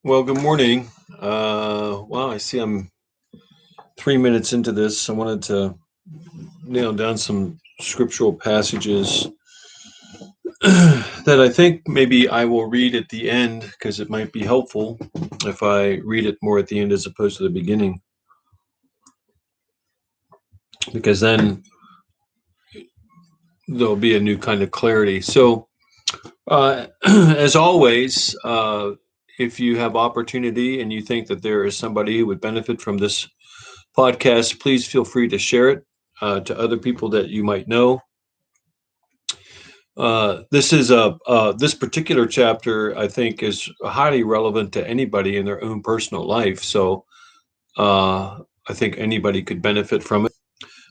Well, good morning. I see I'm 3 minutes into this. I wanted to nail down some scriptural passages that I think maybe I will read at the end because it might be helpful if I read it more at the end as opposed to the beginning, because then there'll be a new kind of clarity. So, as always, if you have opportunity and you think that there is somebody who would benefit from this podcast, please feel free to share it to other people that you might know. This particular chapter, I think, is highly relevant to anybody in their own personal life. So I think anybody could benefit from it.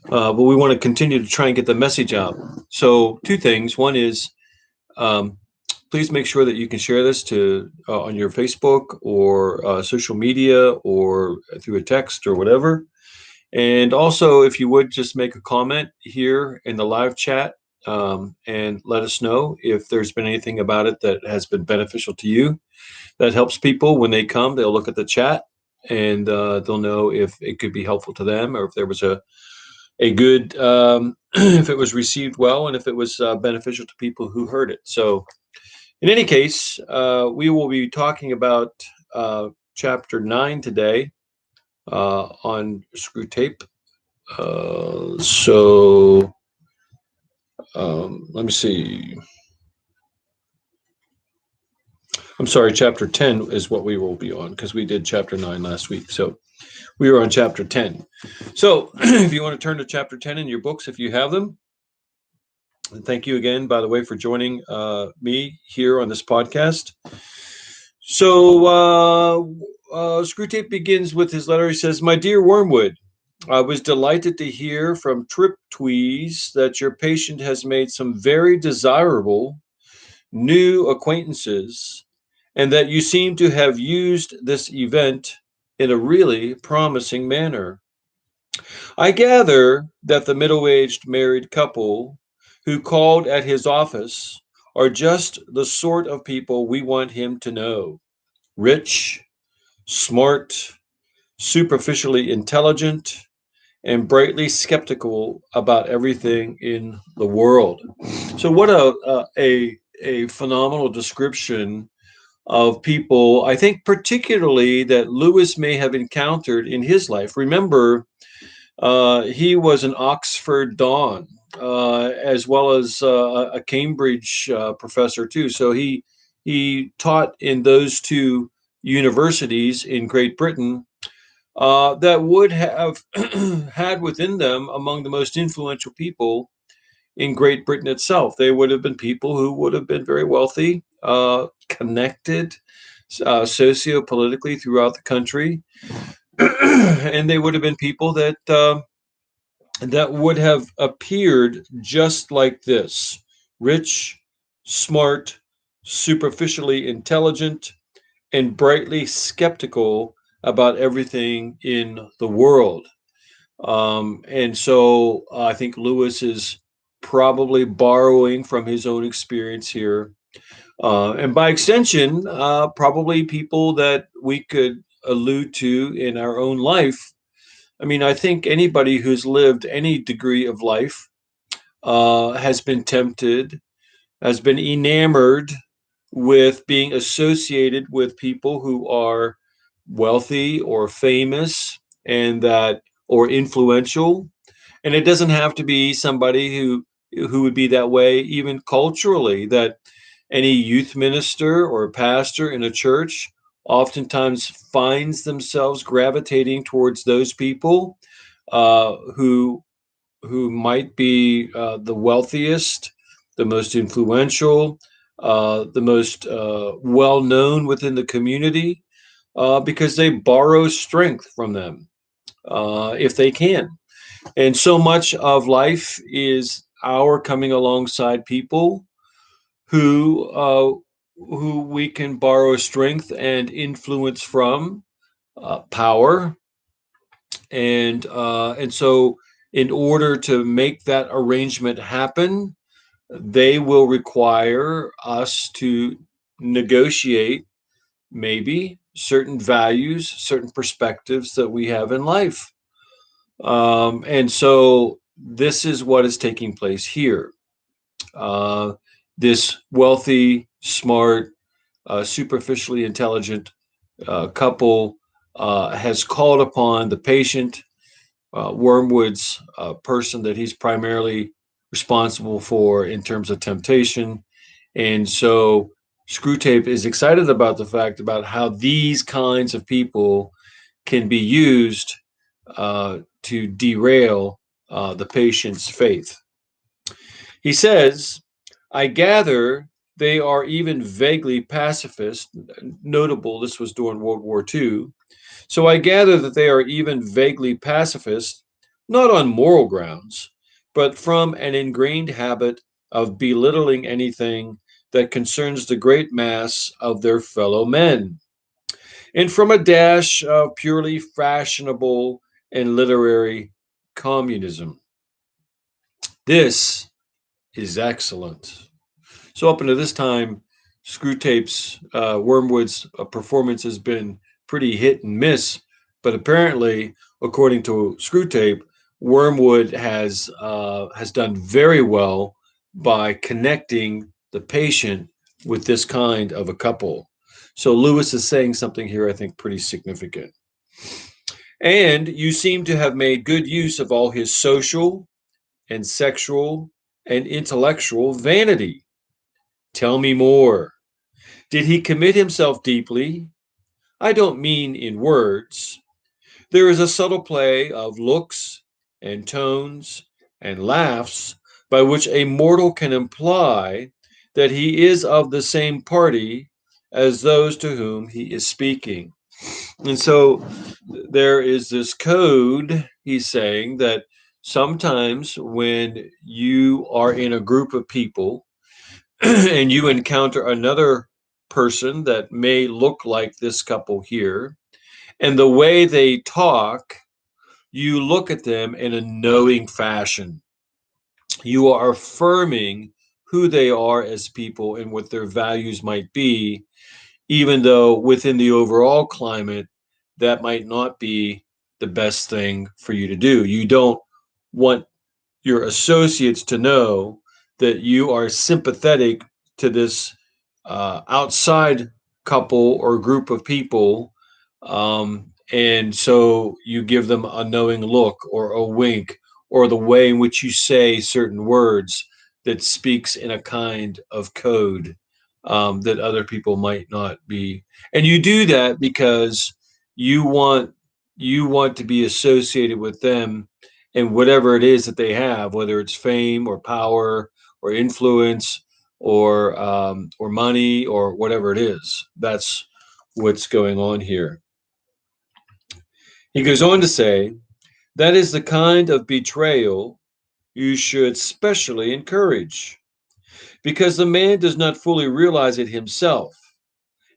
But we want to continue to try and get the message out. So two things. One is, please make sure that you can share this to on your Facebook or social media or through a text or whatever. And also, if you would just make a comment here in the live chat, and let us know if there's been anything about it that has been beneficial to you. That helps people when they come. They'll look at the chat and they'll know if it could be helpful to them, or if there was a good if it was received well, and if it was beneficial to people who heard it. So in any case, we will be talking about chapter 9 today on Screwtape. Let me see. I'm sorry, chapter 10 is what we will be on, because we did chapter 9 last week. So we were on chapter 10. So if you want to turn to chapter 10 in your books, if you have them. And thank you again, by the way, for joining me here on this podcast. So Screwtape begins with his letter. He says, "My dear Wormwood, I was delighted to hear from Triptweeze that your patient has made some very desirable new acquaintances, and that you seem to have used this event in a really promising manner. I gather that the middle-aged married couple who called at his office are just the sort of people we want him to know. Rich, smart, superficially intelligent, and brightly skeptical about everything in the world." So what a phenomenal description of people, I think, particularly that Lewis may have encountered in his life. Remember, he was an Oxford Don, as well as a Cambridge professor too. So he taught in those two universities in Great Britain, that would have had within them among the most influential people in Great Britain itself. They would have been people who would have been very wealthy, connected socio-politically throughout the country, and they would have been people that would have appeared just like this: rich, smart, superficially intelligent, and brightly skeptical about everything in the world. And so I think Lewis is probably borrowing from his own experience here. And by extension, probably people that we could allude to in our own life. I mean, I think anybody who's lived any degree of life has been tempted, has been enamored with being associated with people who are wealthy or famous, and that, or influential. And it doesn't have to be somebody who would be that way even culturally. That any youth minister or pastor in a church oftentimes finds themselves gravitating towards those people who might be the wealthiest, the most influential, the most well known within the community, because they borrow strength from them if they can. And so much of life is our coming alongside people who we can borrow strength and influence from, power, and so in order to make that arrangement happen, they will require us to negotiate, maybe certain values, certain perspectives that we have in life. And so this is what is taking place here. Uh, this wealthy, smart, superficially intelligent couple has called upon the patient, Wormwood's person that he's primarily responsible for in terms of temptation. And so Screwtape is excited about the fact about how these kinds of people can be used to derail the patient's faith. He says, I gather they are even vaguely pacifist. Notable, this was during World War II. So I gather that they are even vaguely pacifist, not on moral grounds, but from an ingrained habit of belittling anything that concerns the great mass of their fellow men, and from a dash of purely fashionable and literary communism. This is excellent. So up until this time, Screwtape's Wormwood's performance has been pretty hit and miss, but apparently, according to Screwtape, Wormwood has done very well by connecting the patient with this kind of a couple. So Lewis is saying something here, I think, pretty significant. And you seem to have made good use of all his social and sexual and intellectual vanity. Tell me more. Did he commit himself deeply? I don't mean in words. There is a subtle play of looks and tones and laughs by which a mortal can imply that he is of the same party as those to whom he is speaking. And so there is this code, he's saying, that sometimes when you are in a group of people and you encounter another person that may look like this couple here, and the way they talk, you look at them in a knowing fashion. You are affirming who they are as people and what their values might be, even though within the overall climate, that might not be the best thing for you to do. You don't want your associates to know that you are sympathetic to this outside couple or group of people. And so you give them a knowing look or a wink or the way in which you say certain words that speaks in a kind of code that other people might not be. And you do that because you want you want to be associated with them and whatever it is that they have, whether it's fame or power or influence or money or whatever it is. That's what's going on here. He goes on to say, that is the kind of betrayal you should specially encourage, because the man does not fully realize it himself.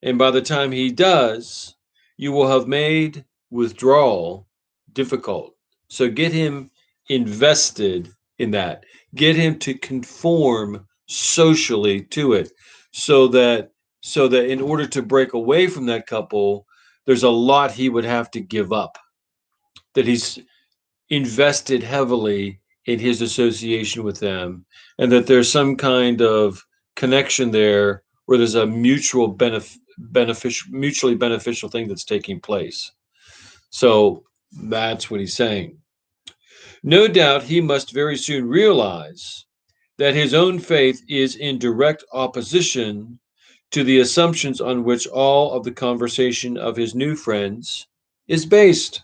And by the time he does, you will have made withdrawal difficult. So get him invested in that. Get him to conform socially to it so that in order to break away from that couple, there's a lot he would have to give up. That he's invested heavily in his association with them, and that there's some kind of connection there where there's a mutually beneficial thing that's taking place. So that's what he's saying. No doubt he must very soon realize that his own faith is in direct opposition to the assumptions on which all of the conversation of his new friends is based.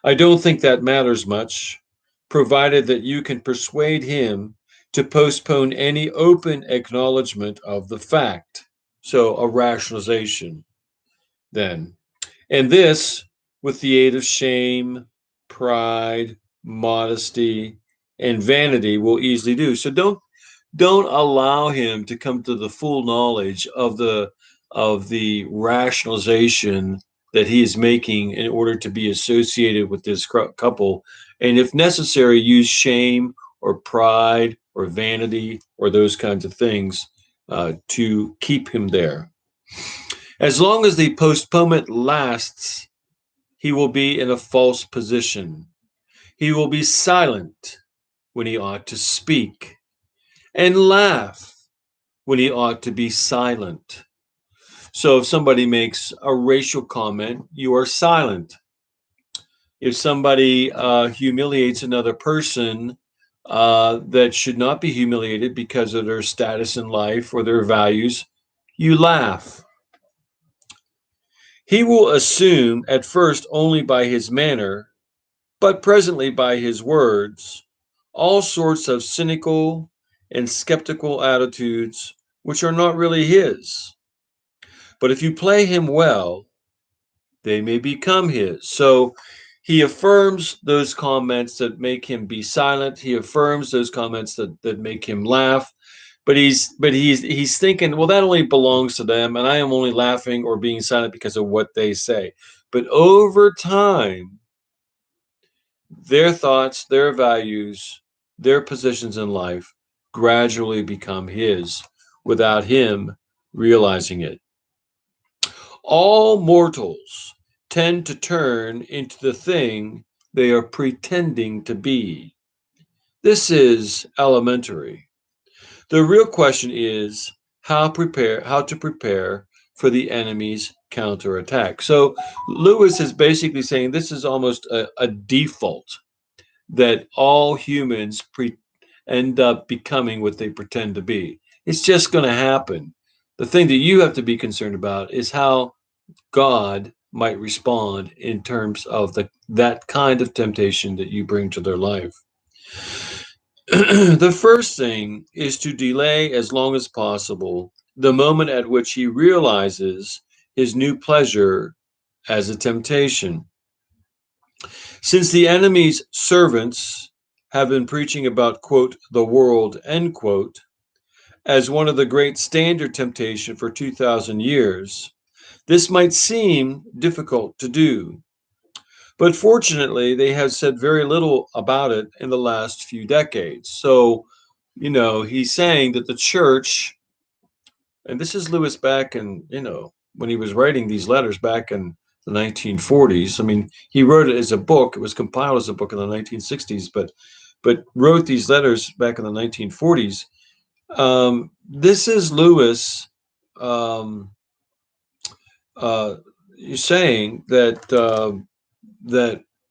I don't think that matters much, provided that you can persuade him to postpone any open acknowledgement of the fact. So, a rationalization, then. And this, with the aid of shame, pride, modesty, and vanity, will easily do. So, don't allow him to come to the full knowledge of the rationalization that he is making in order to be associated with this couple, and if necessary use shame or pride or vanity or those kinds of things to keep him there. As long as the postponement lasts, he will be in a false position. He will be silent when he ought to speak, and laugh when he ought to be silent. So if somebody makes a racial comment, you are silent. If somebody humiliates another person that should not be humiliated because of their status in life or their values, you laugh. He will assume at first only by his manner, but presently by his words, all sorts of cynical and skeptical attitudes which are not really his. But if you play him well, they may become his. So he affirms those comments that make him be silent. He affirms those comments that make him laugh. But he's thinking, well, that only belongs to them, and I am only laughing or being silent because of what they say. But over time, their thoughts, their values, their positions in life gradually become his without him realizing it. All mortals tend to turn into the thing they are pretending to be. This is elementary. The real question is how to prepare for the enemy's counterattack. So Lewis is basically saying this is almost a default that all humans end up becoming what they pretend to be. It's just going to happen. The thing that you have to be concerned about is how God might respond in terms of that kind of temptation that you bring to their life. The first thing is to delay as long as possible the moment at which he realizes his new pleasure as a temptation. Since the enemy's servants have been preaching about, quote, the world, end quote, as one of the great standard temptation for 2,000 years, this might seem difficult to do. But fortunately, they have said very little about it in the last few decades. So, he's saying that the church, and this is Lewis back in, when he was writing these letters back in the 1940s. I mean, he wrote it as a book. It was compiled as a book in the 1960s, but wrote these letters back in the 1940s. This is Lewis uh, saying that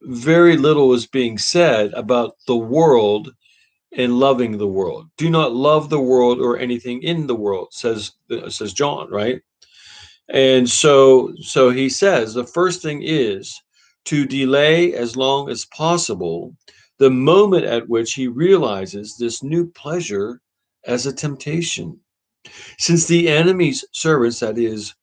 very little is being said about the world and loving the world. Do not love the world or anything in the world, says John, right? And so he says the first thing is to delay as long as possible the moment at which he realizes this new pleasure as a temptation. Since the enemy's servants, that is,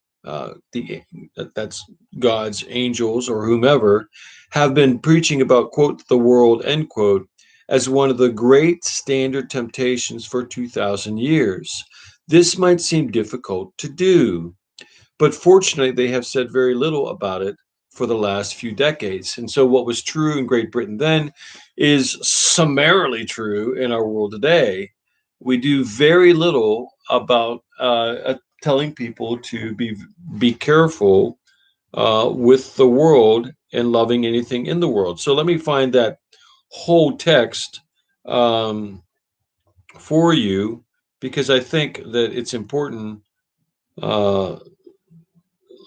that's God's angels or whomever, have been preaching about, quote, the world, end quote, as one of the great standard temptations for 2,000 years. This might seem difficult to do, but fortunately, they have said very little about it for the last few decades. And so, what was true in Great Britain then is summarily true in our world today. We do very little about telling people to be careful with the world and loving anything in the world. So let me find that whole text for you, because I think that it's important. Let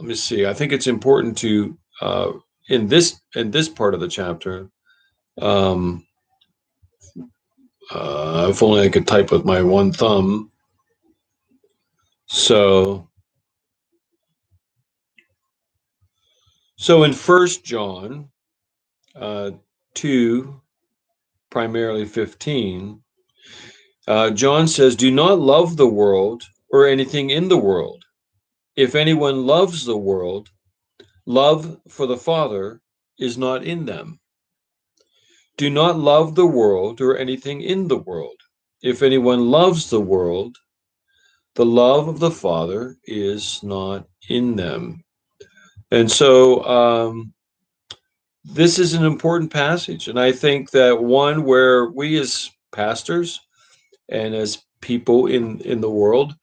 me see. I think it's important to in this part of the chapter. Um, if only I could type with my one thumb. So in First John 2, primarily 15, John says, "Do not love the world or anything in the world. If anyone loves the world, love for the Father is not in them. Do not love the world or anything in the world. If anyone loves the world, the love of the Father is not in them." And so this is an important passage. And I think that one where we as pastors and as people in the world,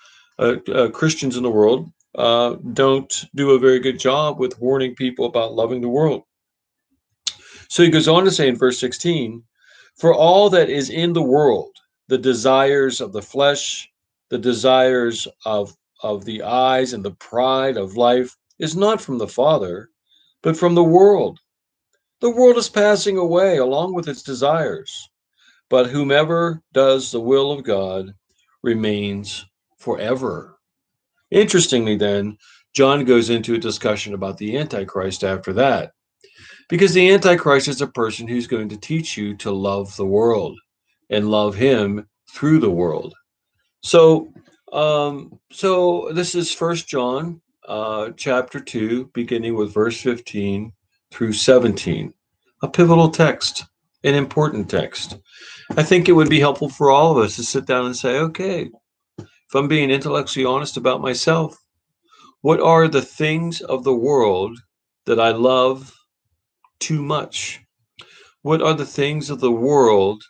Christians in the world, don't do a very good job with warning people about loving the world. So he goes on to say in verse 16, for all that is in the world, the desires of the flesh, the desires of the eyes, and the pride of life is not from the Father, but from the world. The world is passing away along with its desires, but whomever does the will of God remains forever. Interestingly, then, John goes into a discussion about the Antichrist after that, because the Antichrist is a person who's going to teach you to love the world and love him through the world. So this is First John, chapter 2, beginning with verse 15 through 17, a pivotal text, an important text. I think it would be helpful for all of us to sit down and say, okay, if I'm being intellectually honest about myself, what are the things of the world that I love too much? What are the things of the world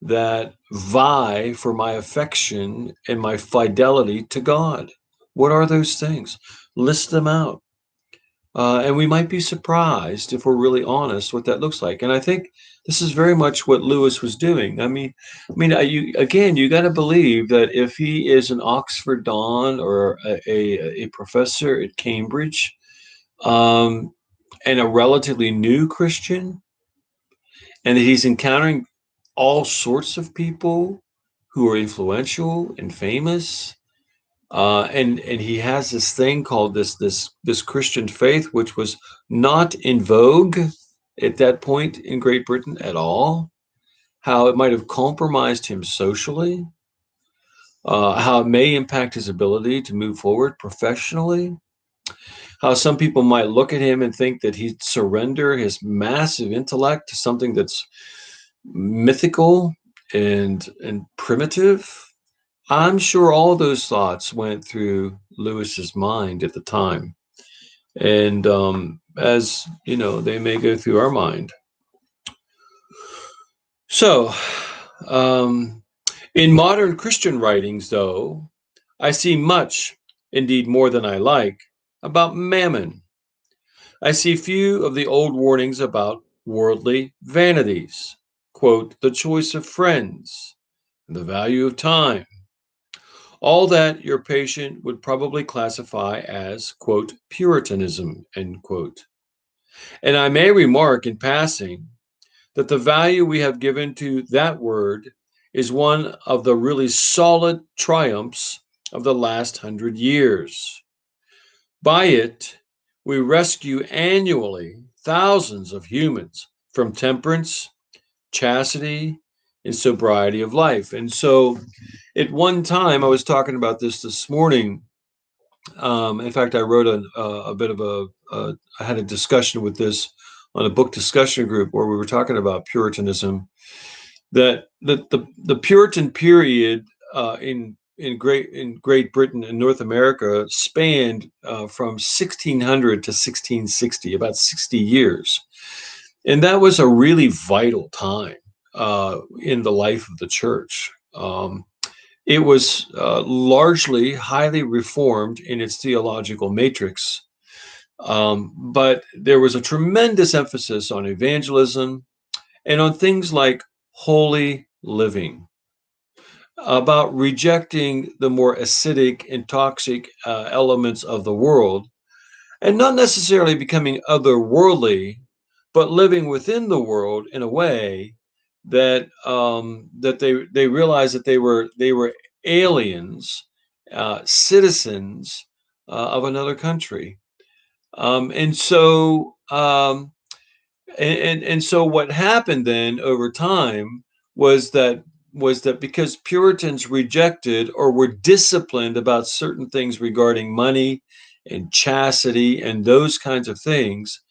that vie for my affection and my fidelity to God? What are those things? List them out. And we might be surprised if we're really honest what that looks like. And I think this is very much what Lewis was doing. You got to believe that if he is an Oxford Don or a professor at Cambridge, um, and a relatively new Christian, and that he's encountering all sorts of people who are influential and famous, and he has this thing called this Christian faith, which was not in vogue at that point in Great Britain at all. How it might have compromised him socially, how it may impact his ability to move forward professionally, how some people might look at him and think that he'd surrender his massive intellect to something that's mythical and primitive. I'm sure all those thoughts went through Lewis's mind at the time, and as you know, they may go through our mind. So, um, in modern Christian writings, though, I see much, indeed more than I like, about mammon. I see few of the old warnings about worldly vanities, quote, the choice of friends, and the value of time. All that your patient would probably classify as, quote, Puritanism, end quote. And I may remark in passing that the value we have given to that word is one of the really solid triumphs of the last 100 years. By it, we rescue annually thousands of humans from temperance, chastity, and sobriety of life. And so, at one time, I was talking about this morning. In fact, I wrote a bit of I had a discussion with this on a book discussion group where we were talking about Puritanism. That the Puritan period in Great Britain and North America spanned from 1600 to 1660, about 60 years, and that was a really vital time in the life of the church. It was largely highly reformed in its theological matrix, but there was a tremendous emphasis on evangelism and on things like holy living, about rejecting the more acidic and toxic elements of the world, and not necessarily becoming otherworldly, but living within the world in a way that they realized that they were aliens, citizens of another country, and so and so what happened then over time was that because Puritans rejected or were disciplined about certain things regarding money and chastity and those kinds of things,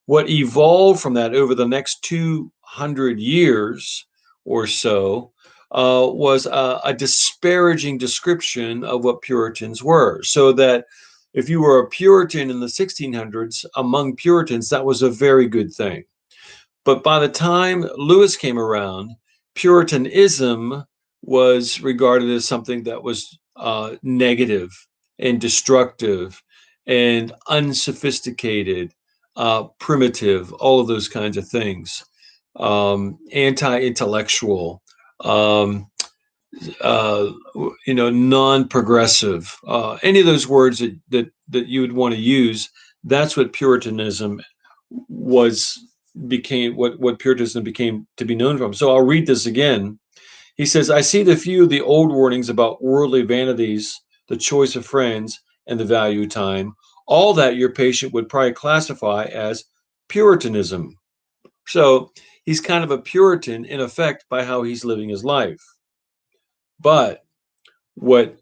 what evolved from that over the next 200 years or so was a disparaging description of what Puritans were. So that if you were a Puritan in the 1600s, among Puritans, that was a very good thing. But by the time Lewis came around, Puritanism was regarded as something that was negative and destructive and unsophisticated, primitive, all of those kinds of things, anti-intellectual, um, non-progressive, any of those words that you would want to use. That's what Puritanism was became what Puritanism became to be known from. So I'll read this again. He says, I see the few of the old warnings about worldly vanities, the choice of friends, and the value of time. All that your patient would probably classify as Puritanism. So he's kind of a Puritan in effect by how he's living his life. But what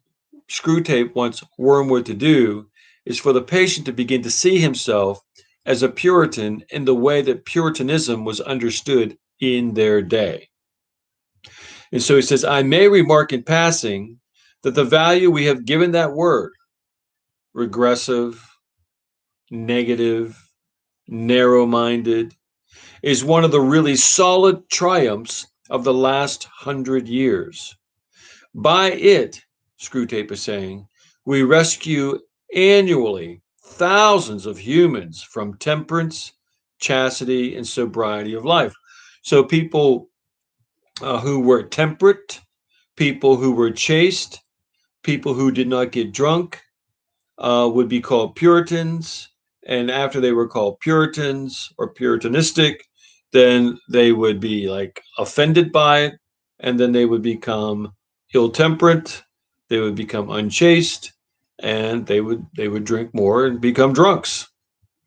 Screwtape wants Wormwood to do is for the patient to begin to see himself as a Puritan in the way that Puritanism was understood in their day. And so he says, I may remark in passing that the value we have given that word, regressive, negative, narrow minded, is one of the really solid triumphs of the last 100 years. By it, Screwtape is saying, we rescue annually thousands of humans from temperance, chastity, and sobriety of life. So people who were temperate, people who were chaste, people who did not get drunk would be called Puritans. And after they were called Puritans or Puritanistic, then they would be like offended by it, and then they would become ill-temperate, they would become unchaste, and they would drink more and become drunks.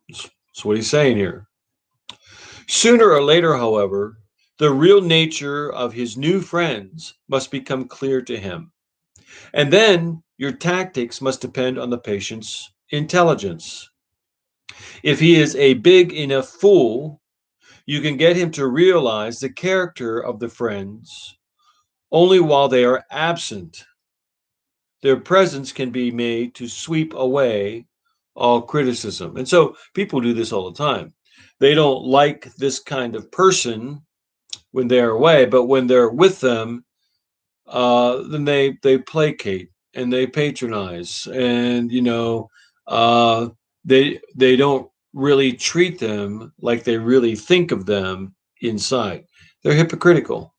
That's what he's saying here. Sooner or later, however, the real nature of his new friends must become clear to him. And then your tactics must depend on the patient's intelligence. If he is a big enough fool, you can get him to realize the character of the friends only while they are absent. Their presence can be made to sweep away all criticism. And so people do this all the time. They don't like this kind of person when they're away, but when they're with them, then they placate and they patronize, and they don't really treat them like they really think of them inside. They're hypocritical.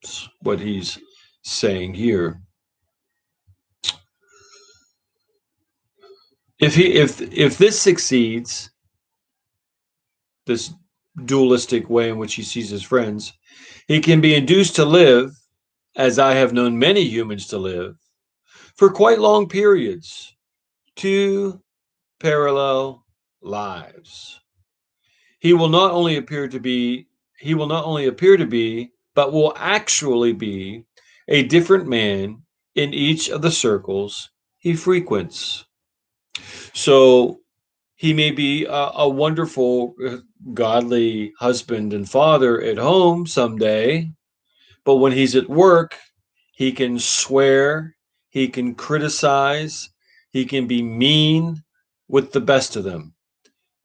That's what he's saying here. If this succeeds, this dualistic way in which he sees his friends, he can be induced to live, as I have known many humans to live, for quite long periods, two parallel lives. He will not only appear to be, but will actually be a different man in each of the circles he frequents. So he may be a wonderful, godly husband and father at home someday, but when he's at work, he can swear, he can criticize, he can be mean with the best of them.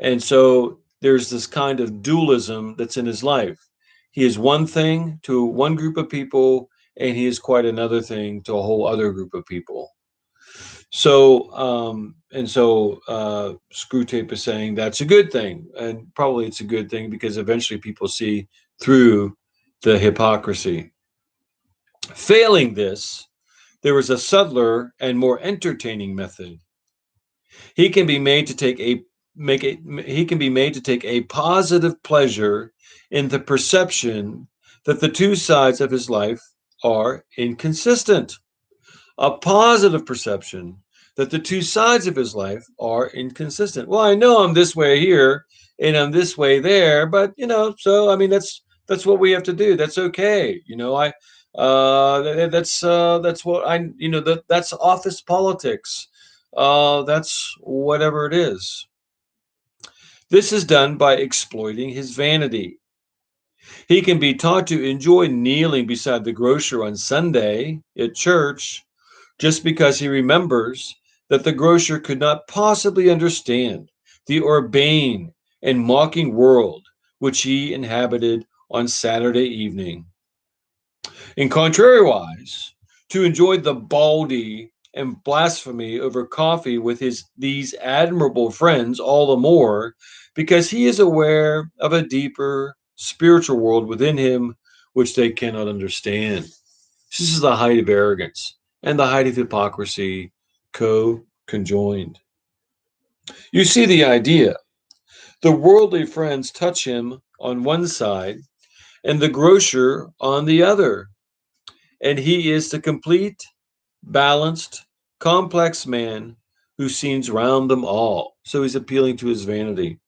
And so there's this kind of dualism that's in his life. He is one thing to one group of people, and he is quite another thing to a whole other group of people. So, Screwtape is saying that's a good thing, and probably it's a good thing because eventually people see through the hypocrisy. Failing this, there is a subtler and more entertaining method. He can be made to take a he can be made to take a positive pleasure in the perception that the two sides of his life are inconsistent. A positive perception that the two sides of his life are inconsistent. Well, I know I'm this way here and I'm this way there, but so I mean that's what we have to do. That's okay. That's what that's office politics. That's whatever it is. This is done by exploiting his vanity. He can be taught to enjoy kneeling beside the grocer on Sunday at church just because he remembers that the grocer could not possibly understand the urbane and mocking world which he inhabited on Saturday evening. And contrariwise, to enjoy the baldy and blasphemy over coffee with these admirable friends all the more because he is aware of a deeper spiritual world within him which they cannot understand. This is the height of arrogance and the height of hypocrisy conjoined. You see the idea. The worldly friends touch him on one side and the grocer on the other, and he is the complete, balanced, complex man who sees round them all. So he's appealing to his vanity.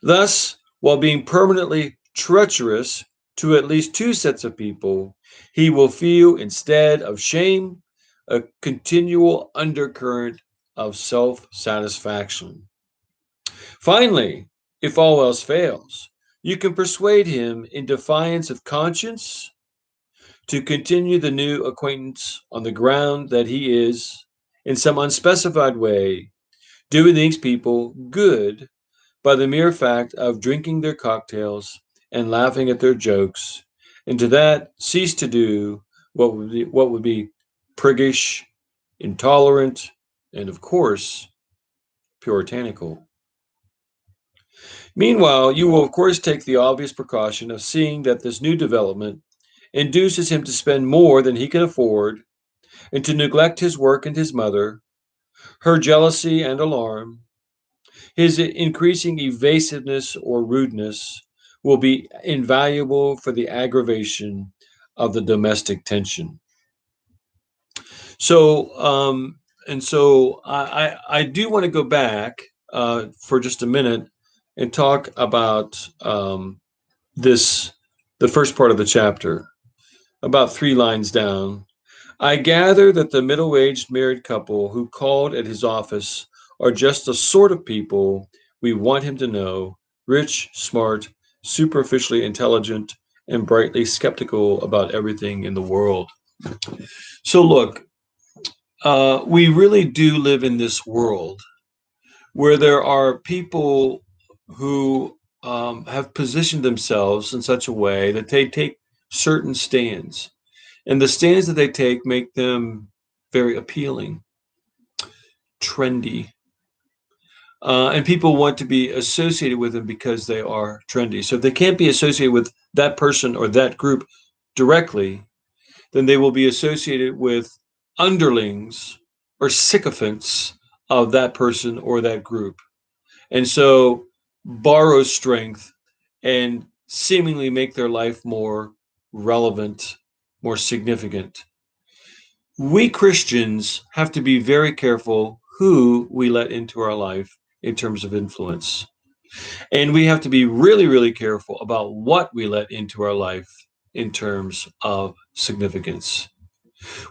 Thus, while being permanently treacherous to at least two sets of people, he will feel, instead of shame, a continual undercurrent of self satisfaction. Finally, if all else fails, you can persuade him in defiance of conscience to continue the new acquaintance on the ground that he is, in some unspecified way, doing these people good by the mere fact of drinking their cocktails and laughing at their jokes, and to that cease to do what would be priggish, intolerant, and of course puritanical. Meanwhile, you will of course take the obvious precaution of seeing that this new development induces him to spend more than he can afford, and to neglect his work and his mother. Her jealousy and alarm, his increasing evasiveness or rudeness, will be invaluable for the aggravation of the domestic tension. So, I do want to go back for just a minute and talk about this, the first part of the chapter, about 3 lines down. I gather that the middle aged married couple who called at his office are just the sort of people we want him to know: rich, smart, superficially intelligent, and brightly skeptical about everything in the world. So, look, we really do live in this world where there are people who have positioned themselves in such a way that they take certain stands. And the stands that they take make them very appealing, trendy. And people want to be associated with them because they are trendy. So if they can't be associated with that person or that group directly, then they will be associated with underlings or sycophants of that person or that group. And so borrow strength and seemingly make their life more relevant, more significant. We Christians have to be very careful who we let into our life in terms of influence. And we have to be really, really careful about what we let into our life in terms of significance.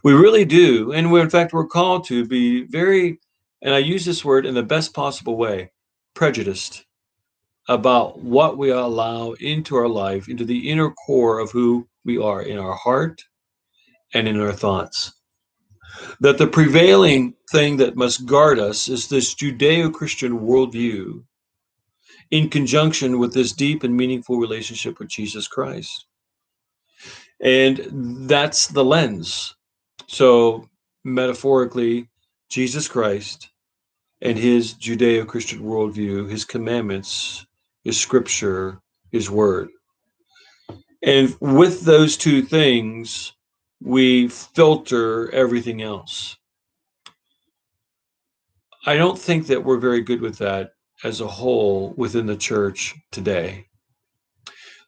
We really do. And in fact, we're called to be very, and I use this word in the best possible way, prejudiced about what we allow into our life, into the inner core of who we are in our heart and in our thoughts. That the prevailing thing that must guard us is this Judeo Christian worldview in conjunction with this deep and meaningful relationship with Jesus Christ. And that's the lens. So, metaphorically, Jesus Christ and his Judeo Christian worldview, his commandments, his scripture, his word. And with those two things, we filter everything else. I don't think that we're very good with that as a whole within the church today.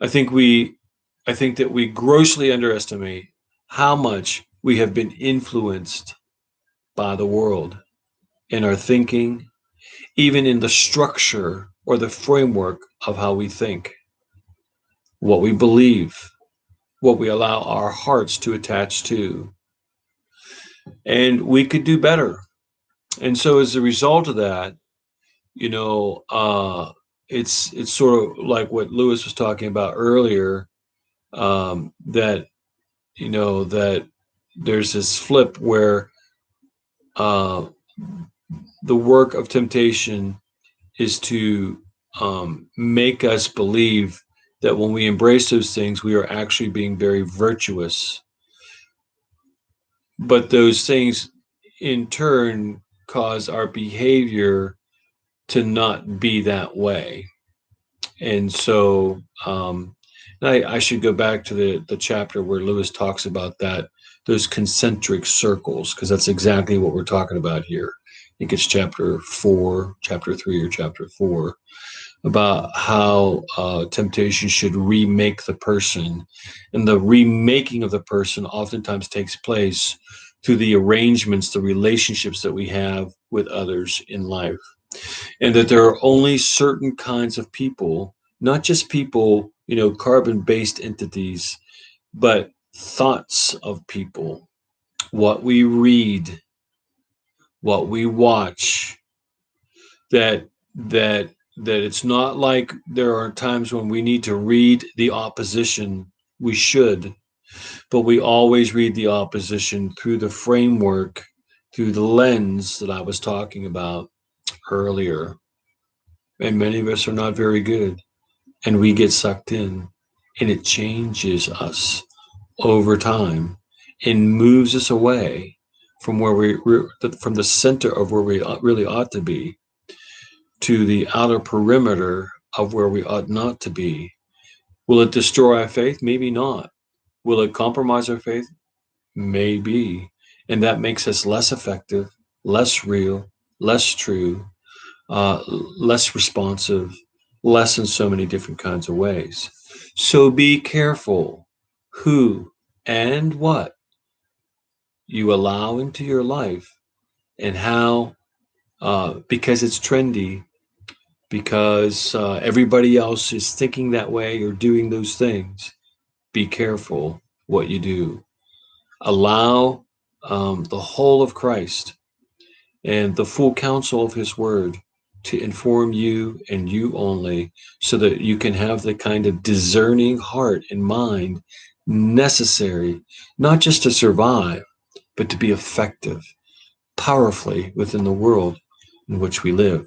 I think that we grossly underestimate how much we have been influenced by the world in our thinking, even in the structure or the framework of how we think, what we believe, what we allow our hearts to attach to. And we could do better. And so as a result of that, you know, it's sort of like what Lewis was talking about earlier, that, that there's this flip where uh, the work of temptation is to make us believe that when we embrace those things, we are actually being very virtuous. But those things in turn cause our behavior to not be that way. And so I should go back to the chapter where Lewis talks about that, those concentric circles, because that's exactly what we're talking about here. I think it's chapter 4, chapter 3, or chapter 4, about how temptation should remake the person. And the remaking of the person oftentimes takes place through the arrangements, the relationships that we have with others in life. And that there are only certain kinds of people, not just people, carbon-based entities, but thoughts of people, what we read, what we watch, that that that it's not like there are times when we need to read the opposition. We should, but we always read the opposition through the framework, through the lens that I was talking about earlier. And many of us are not very good, and we get sucked in, and it changes us over time and moves us away from where from the center of where we really ought to be, to the outer perimeter of where we ought not to be. Will it destroy our faith? Maybe not. Will it compromise our faith? Maybe. And that makes us less effective, less real, less true, less responsive, less in so many different kinds of ways. So be careful who and what you allow into your life, and how, because it's trendy, because everybody else is thinking that way or doing those things. Be careful what you do. Allow the whole of Christ and the full counsel of his word to inform you and you only, so that you can have the kind of discerning heart and mind necessary, not just to survive, but to be effective powerfully within the world in which we live.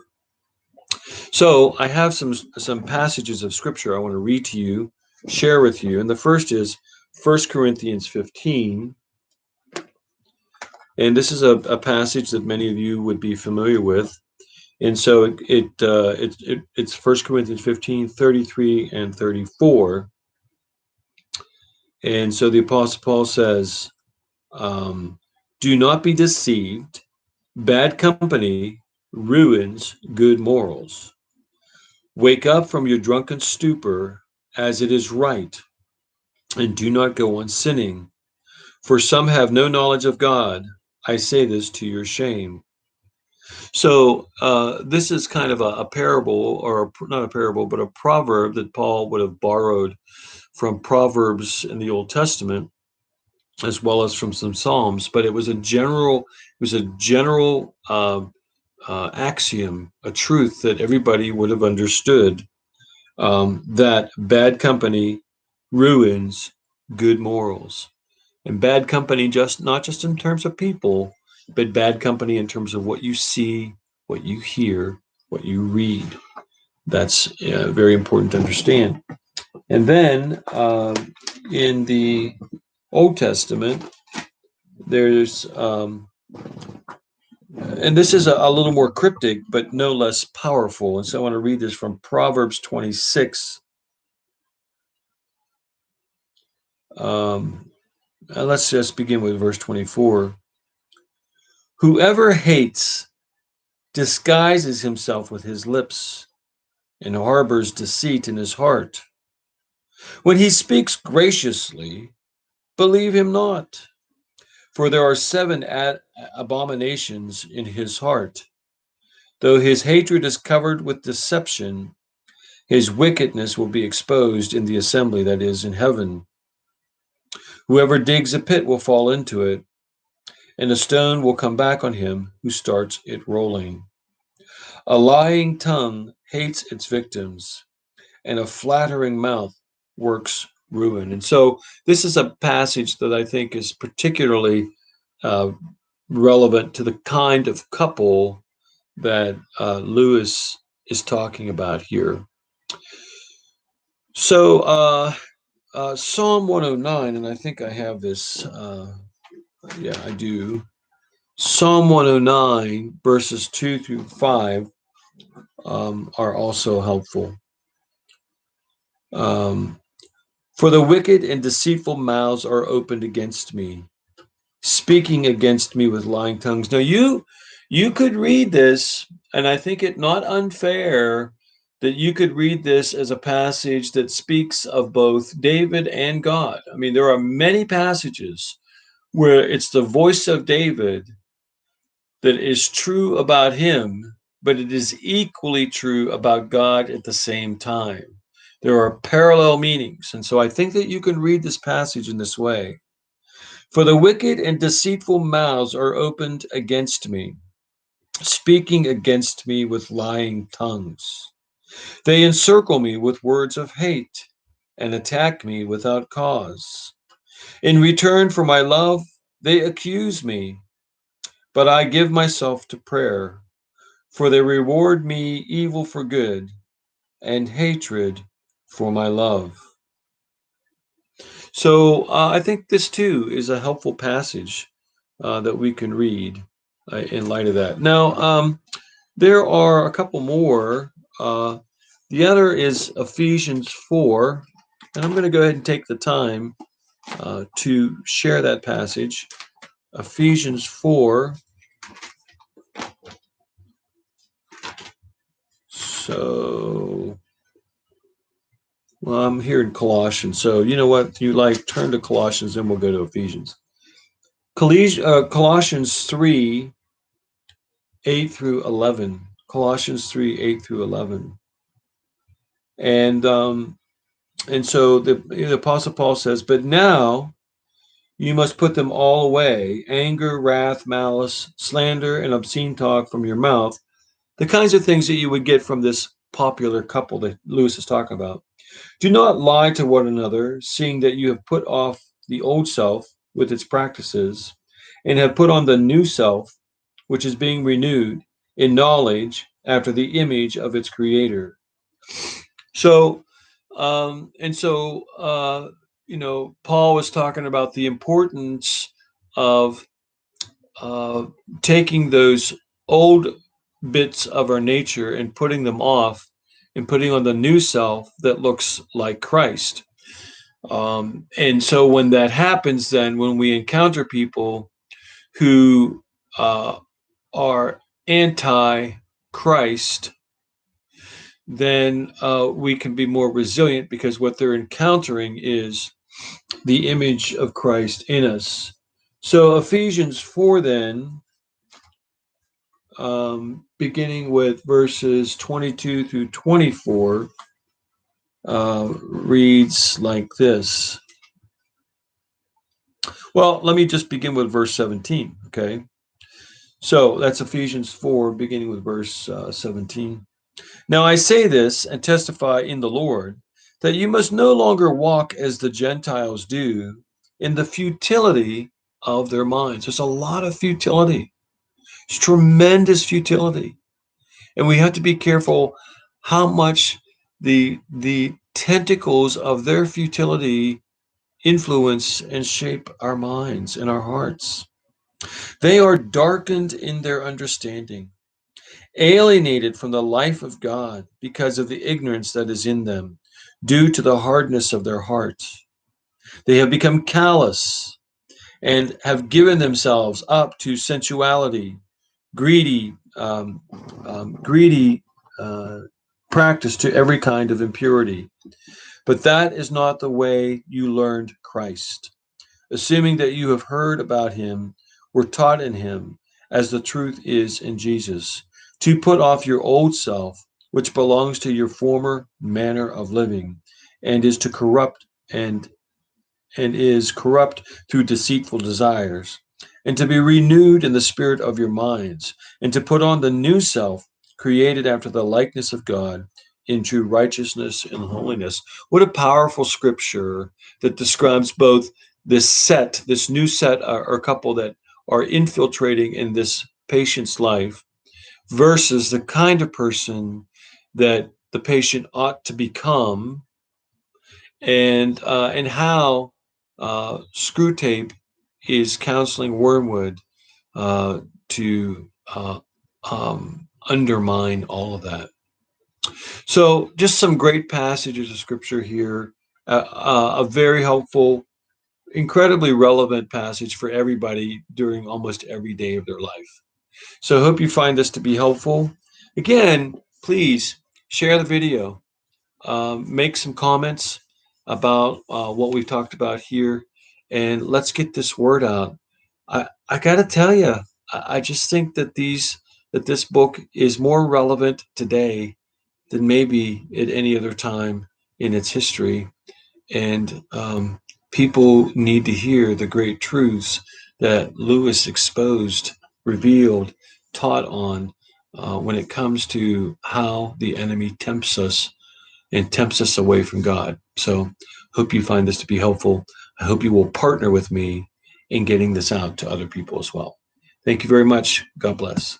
So I have some passages of scripture I want to read to you, share with you. And the first is 1 Corinthians 15. And this is a passage that many of you would be familiar with. And so it's 1 Corinthians 15, 33 and 34. And so the Apostle Paul says, do not be deceived. Bad company ruins good morals. Wake up from your drunken stupor, as it is right, and do not go on sinning. For some have no knowledge of God. I say this to your shame. So this is kind of a parable, or not a parable, but a proverb that Paul would have borrowed from Proverbs in the Old Testament, as well as from some Psalms. But it was a general axiom, a truth that everybody would have understood, that bad company ruins good morals. And bad company, not just in terms of people, but bad company in terms of what you see, what you hear, what you read. That's very important to understand. And then in the Old Testament, there's, and this is a little more cryptic, but no less powerful. And so I want to read this from Proverbs 26. Let's just begin with verse 24. Whoever hates disguises himself with his lips and harbors deceit in his heart. When he speaks graciously, believe him not, for there are 7 abominations in his heart. Though his hatred is covered with deception, his wickedness will be exposed in the assembly that is in heaven. Whoever digs a pit will fall into it, and a stone will come back on him who starts it rolling. A lying tongue hates its victims, and a flattering mouth works ruin. And so this is a passage that I think is particularly relevant to the kind of couple that Lewis is talking about here. So Psalm 109, and I think I have this, yeah, I do. Psalm 109, verses 2 through 5 are also helpful. For the wicked and deceitful mouths are opened against me, speaking against me with lying tongues. Now you could read this, and I think it not unfair that you could read this as a passage that speaks of both David and God. I mean, there are many passages where it's the voice of David that is true about him, but it is equally true about God at the same time. There are parallel meanings. And so I think that you can read this passage in this way. For the wicked and deceitful mouths are opened against me, speaking against me with lying tongues. They encircle me with words of hate and attack me without cause. In return for my love, they accuse me, but I give myself to prayer, for they reward me evil for good and hatred for my love. So I think this too is a helpful passage that we can read in light of that. Now, there are a couple more. The other is Ephesians 4, and I'm going to go ahead and take the time to share that passage. Ephesians 4. So, well, I'm here in Colossians. So, you know what? You turn to Colossians, then we'll go to Ephesians. Colossians 3, 8 through 11. Colossians 3, 8 through 11. And so the Apostle Paul says, but now you must put them all away: anger, wrath, malice, slander, and obscene talk from your mouth. The kinds of things that you would get from this popular couple that Lewis is talking about. Do not lie to one another, seeing that you have put off the old self with its practices, and have put on the new self, which is being renewed in knowledge after the image of its creator. So, Paul was talking about the importance of taking those old bits of our nature and putting them off and putting on the new self that looks like Christ. And so when that happens, then when we encounter people who are anti-Christ, then we can be more resilient, because what they're encountering is the image of Christ in us. So Ephesians 4 then, beginning with verses 22 through 24, reads like this. Well, let me just begin with verse 17, okay? So that's Ephesians 4, beginning with verse 17. Now I say this and testify in the Lord, that you must no longer walk as the Gentiles do, in the futility of their minds. There's a lot of futility. It's tremendous futility. And we have to be careful how much the tentacles of their futility influence and shape our minds and our hearts. They are darkened in their understanding, alienated from the life of God because of the ignorance that is in them, due to the hardness of their hearts. They have become callous and have given themselves up to sensuality, greedy practice to every kind of impurity. But that is not the way you learned Christ, assuming that you have heard about him, were taught in him, as the truth is in Jesus, to put off your old self, which belongs to your former manner of living, and is to corrupt and is corrupt through deceitful desires, and to be renewed in the spirit of your minds, and to put on the new self, created after the likeness of God, in true righteousness and holiness. What a powerful scripture that describes both this new set, or couple that are infiltrating in this patient's life, versus the kind of person that the patient ought to become, and how Screwtape is counseling Wormwood to undermine all of that. So, just some great passages of scripture here. A very helpful, incredibly relevant passage for everybody during almost every day of their life. So, I hope you find this to be helpful. Again, please share the video, make some comments about what we've talked about here, and let's get this word out. I got to tell you, I just think that this book is more relevant today than maybe at any other time in its history. And people need to hear the great truths that Lewis exposed, revealed, taught on when it comes to how the enemy tempts us and tempts us away from God. So, hope you find this to be helpful. I hope you will partner with me in getting this out to other people as well. Thank you very much. God bless.